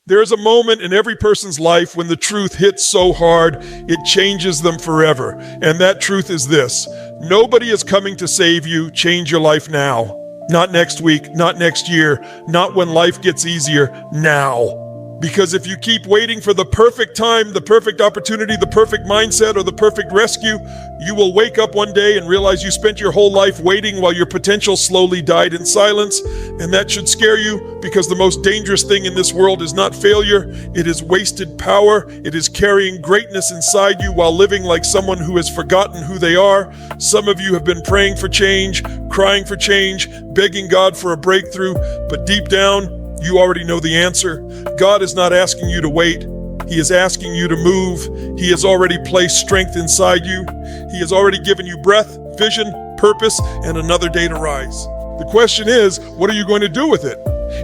There's a moment in every person's life when the truth hits so hard, it changes them forever. And that truth is this: nobody is coming to save you. Change your life now. Not next week, not next year, not when life gets easier, now. Because if you keep waiting for the perfect time, the perfect opportunity, the perfect mindset, or the perfect rescue, you will wake up one day and realize you spent your whole life waiting while your potential slowly died in silence. And that should scare you, because the most dangerous thing in this world is not failure. It is wasted power. It is carrying greatness inside you while living like someone who has forgotten who they are. Some of you have been praying for change, crying for change, begging God for a breakthrough, but deep down, you already know the answer. God is not asking you to wait. He is asking you to move. He has already placed strength inside you. He has already given you breath, vision, purpose, and another day to rise. The question is, what are you going to do with it?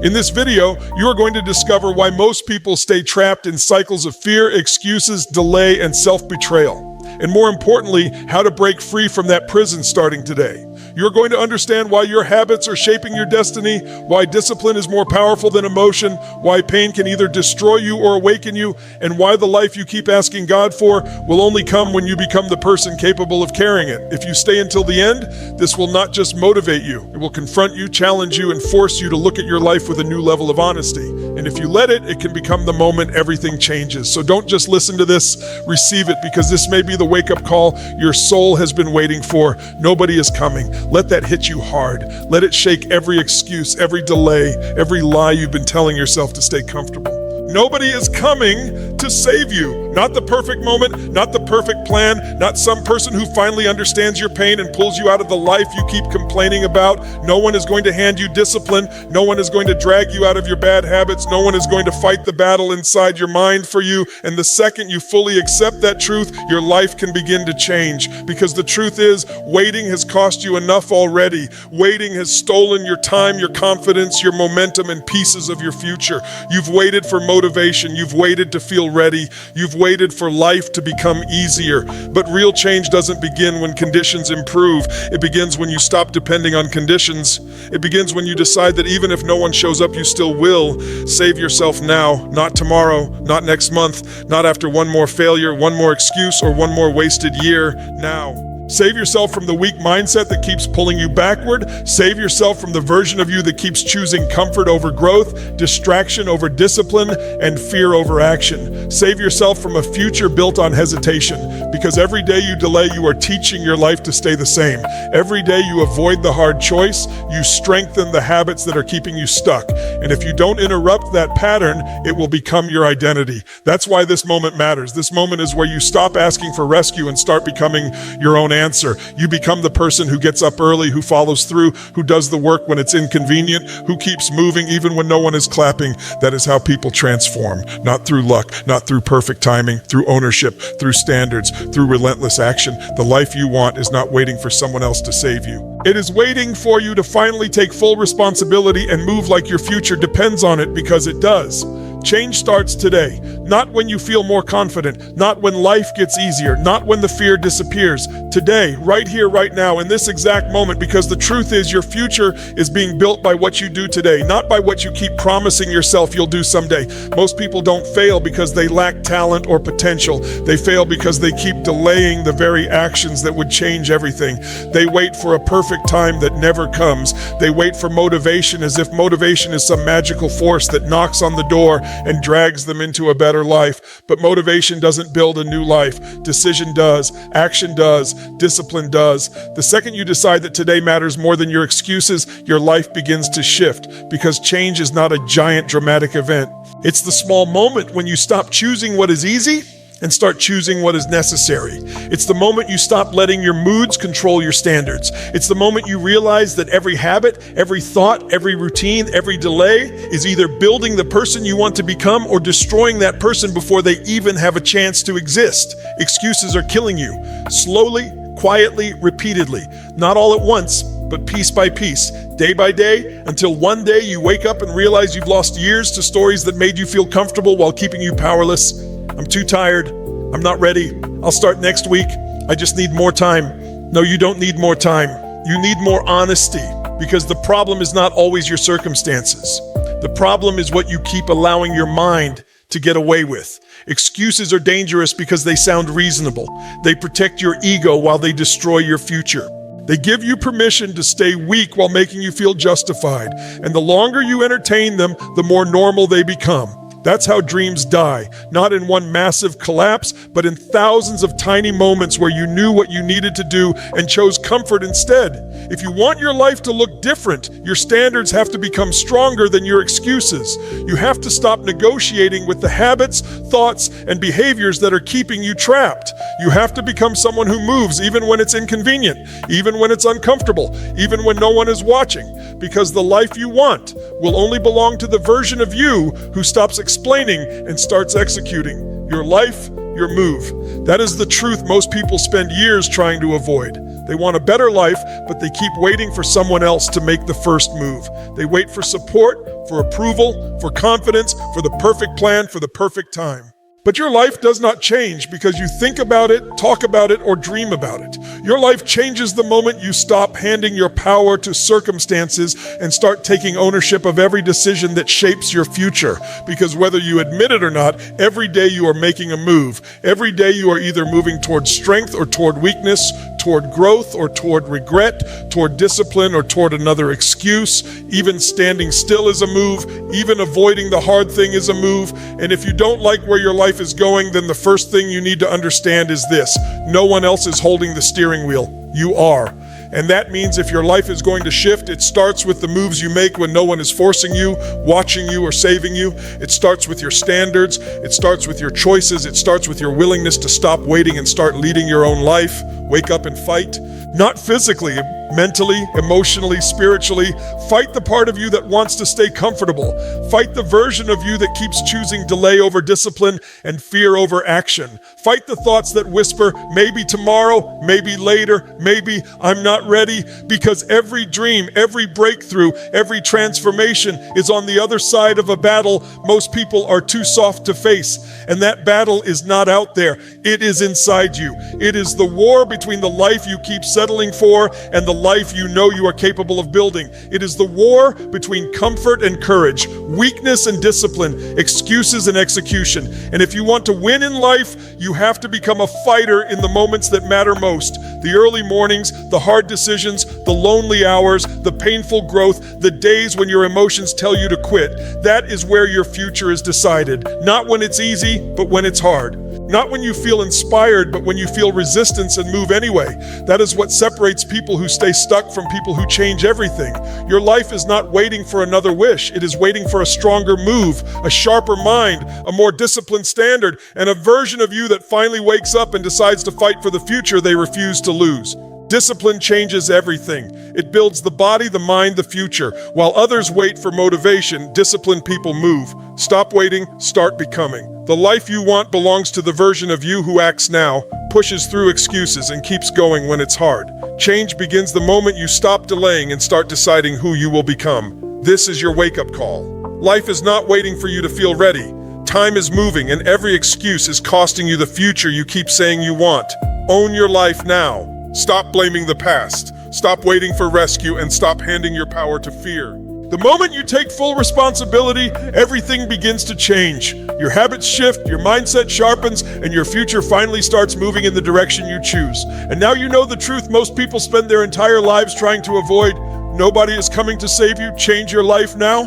In this video, you are going to discover why most people stay trapped in cycles of fear, excuses, delay, and self-betrayal. And more importantly, how to break free from that prison starting today. You're going to understand why your habits are shaping your destiny, why discipline is more powerful than emotion, why pain can either destroy you or awaken you, and why the life you keep asking God for will only come when you become the person capable of carrying it. If you stay until the end, this will not just motivate you. It will confront you, challenge you, and force you to look at your life with a new level of honesty. And if you let it, it can become the moment everything changes. So don't just listen to this, receive it, because this may be the wake-up call your soul has been waiting for. Nobody is coming. Let that hit you hard. Let it shake every excuse, every delay, every lie you've been telling yourself to stay comfortable. Nobody is coming to save you. Not the perfect moment, not the perfect plan, not some person who finally understands your pain and pulls you out of the life you keep complaining about. No one is going to hand you discipline. No one is going to drag you out of your bad habits. No one is going to fight the battle inside your mind for you. And the second you fully accept that truth, your life can begin to change. Because the truth is, waiting has cost you enough already. Waiting has stolen your time, your confidence, your momentum, and pieces of your future. You've waited for motivation. You've waited to feel ready. You've waited for life to become easier. But real change doesn't begin when conditions improve. It begins when you stop depending on conditions. It begins when you decide that even if no one shows up, you still will. Save yourself now, not tomorrow, not next month, not after one more failure, one more excuse, or one more wasted year. Now. Save yourself from the weak mindset that keeps pulling you backward. Save yourself from the version of you that keeps choosing comfort over growth, distraction over discipline, and fear over action. Save yourself from a future built on hesitation, because every day you delay, you are teaching your life to stay the same. Every day you avoid the hard choice, you strengthen the habits that are keeping you stuck. And if you don't interrupt that pattern, it will become your identity. That's why this moment matters. This moment is where you stop asking for rescue and start becoming your own answer. You become the person who gets up early, who follows through, who does the work when it's inconvenient, who keeps moving even when no one is clapping. That is how people transform. Not through luck, not through perfect timing, through ownership, through standards, through relentless action. The life you want is not waiting for someone else to save you. It is waiting for you to finally take full responsibility and move like your future depends on it, because it does. Change starts today, not when you feel more confident, not when life gets easier, not when the fear disappears. Today, right here, right now, in this exact moment, because the truth is your future is being built by what you do today, not by what you keep promising yourself you'll do someday. Most people don't fail because they lack talent or potential. They fail because they keep delaying the very actions that would change everything. They wait for a perfect time that never comes. They wait for motivation as if motivation is some magical force that knocks on the door and drags them into a better life. But motivation doesn't build a new life. Decision does. Action does. Discipline does. The second you decide that today matters more than your excuses, your life begins to shift, because change is not a giant dramatic event. It's the small moment when you stop choosing what is easy and start choosing what is necessary. It's the moment you stop letting your moods control your standards. It's the moment you realize that every habit, every thought, every routine, every delay is either building the person you want to become or destroying that person before they even have a chance to exist. Excuses are killing you, slowly, quietly, repeatedly. Not all at once, but piece by piece, day by day, until one day you wake up and realize you've lost years to stories that made you feel comfortable while keeping you powerless. I'm too tired. I'm not ready. I'll start next week. I just need more time. No, you don't need more time. You need more honesty, because the problem is not always your circumstances. The problem is what you keep allowing your mind to get away with. Excuses are dangerous because they sound reasonable. They protect your ego while they destroy your future. They give you permission to stay weak while making you feel justified. And the longer you entertain them, the more normal they become. That's how dreams die, not in one massive collapse, but in thousands of tiny moments where you knew what you needed to do and chose comfort instead. If you want your life to look different, your standards have to become stronger than your excuses. You have to stop negotiating with the habits, thoughts, and behaviors that are keeping you trapped. You have to become someone who moves even when it's inconvenient, even when it's uncomfortable, even when no one is watching, because the life you want will only belong to the version of you who stops explaining and starts executing. Your life, your move. That is the truth most people spend years trying to avoid. They want a better life, but they keep waiting for someone else to make the first move. They wait for support, for approval, for confidence, for the perfect plan, for the perfect time. But your life does not change because you think about it, talk about it, or dream about it. Your life changes the moment you stop handing your power to circumstances and start taking ownership of every decision that shapes your future. Because whether you admit it or not, every day you are making a move. Every day you are either moving toward strength or toward weakness, toward growth or toward regret, toward discipline or toward another excuse. Even standing still is a move. Even avoiding the hard thing is a move. And if you don't like where your life is going, then the first thing you need to understand is this: no one else is holding the steering wheel. You are. And that means if your life is going to shift, it starts with the moves you make when no one is forcing you, watching you, or saving you. It starts with your standards. It starts with your choices. It starts with your willingness to stop waiting and start leading your own life. Wake up and fight. Not physically, mentally, emotionally, spiritually. Fight the part of you that wants to stay comfortable. Fight the version of you that keeps choosing delay over discipline and fear over action. Fight the thoughts that whisper, maybe tomorrow, maybe later, maybe I'm not ready, because every dream, every breakthrough, every transformation is on the other side of a battle most people are too soft to face. And that battle is not out there. It is inside you. It is the war between the life you keep settling for and the life you know you are capable of building. It is the war between comfort and courage, weakness and discipline, excuses and execution. And if you want to win in life, you have to become a fighter in the moments that matter most. The early mornings, the hard decisions, the lonely hours, the painful growth, the days when your emotions tell you to quit. That is where your future is decided. Not when it's easy, but when it's hard. Not when you feel inspired, but when you feel resistance and move anyway. That is what separates people who stay stuck from people who change everything. Your life is not waiting for another wish. It is waiting for a stronger move, a sharper mind, a more disciplined standard, and a version of you that finally wakes up and decides to fight for the future they refuse to lose. Discipline changes everything. It builds the body, the mind, the future. While others wait for motivation, disciplined people move. Stop waiting, start becoming. The life you want belongs to the version of you who acts now, pushes through excuses, and keeps going when it's hard. Change begins the moment you stop delaying and start deciding who you will become. This is your wake-up call. Life is not waiting for you to feel ready. Time is moving, and every excuse is costing you the future you keep saying you want. Own your life now. Stop blaming the past. Stop waiting for rescue, and stop handing your power to fear. The moment you take full responsibility, everything begins to change. Your habits shift, your mindset sharpens, and your future finally starts moving in the direction you choose. And now you know the truth most people spend their entire lives trying to avoid. Nobody is coming to save you. Change your life now.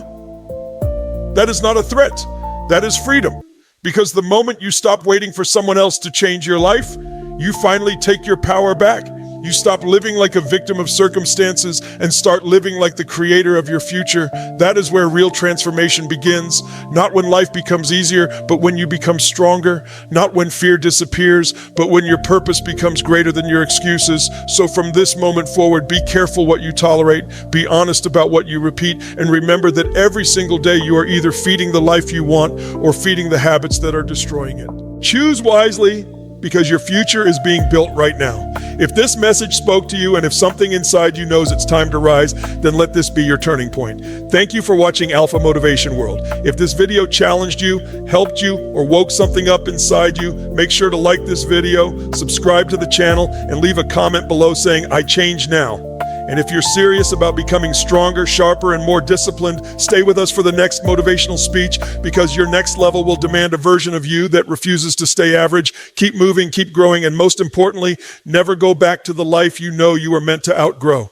That is not a threat. That is freedom. Because the moment you stop waiting for someone else to change your life, you finally take your power back. You stop living like a victim of circumstances and start living like the creator of your future. That is where real transformation begins. Not when life becomes easier, but when you become stronger. Not when fear disappears, but when your purpose becomes greater than your excuses. So from this moment forward, be careful what you tolerate, be honest about what you repeat, and remember that every single day you are either feeding the life you want or feeding the habits that are destroying it. Choose wisely, because your future is being built right now. If this message spoke to you and if something inside you knows it's time to rise, then let this be your turning point. Thank you for watching Alpha Motivation World. If this video challenged you, helped you, or woke something up inside you, make sure to like this video, subscribe to the channel, and leave a comment below saying, "I change now." And if you're serious about becoming stronger, sharper, and more disciplined, stay with us for the next motivational speech, because your next level will demand a version of you that refuses to stay average. Keep moving, keep growing, and most importantly, never go back to the life you know you were meant to outgrow.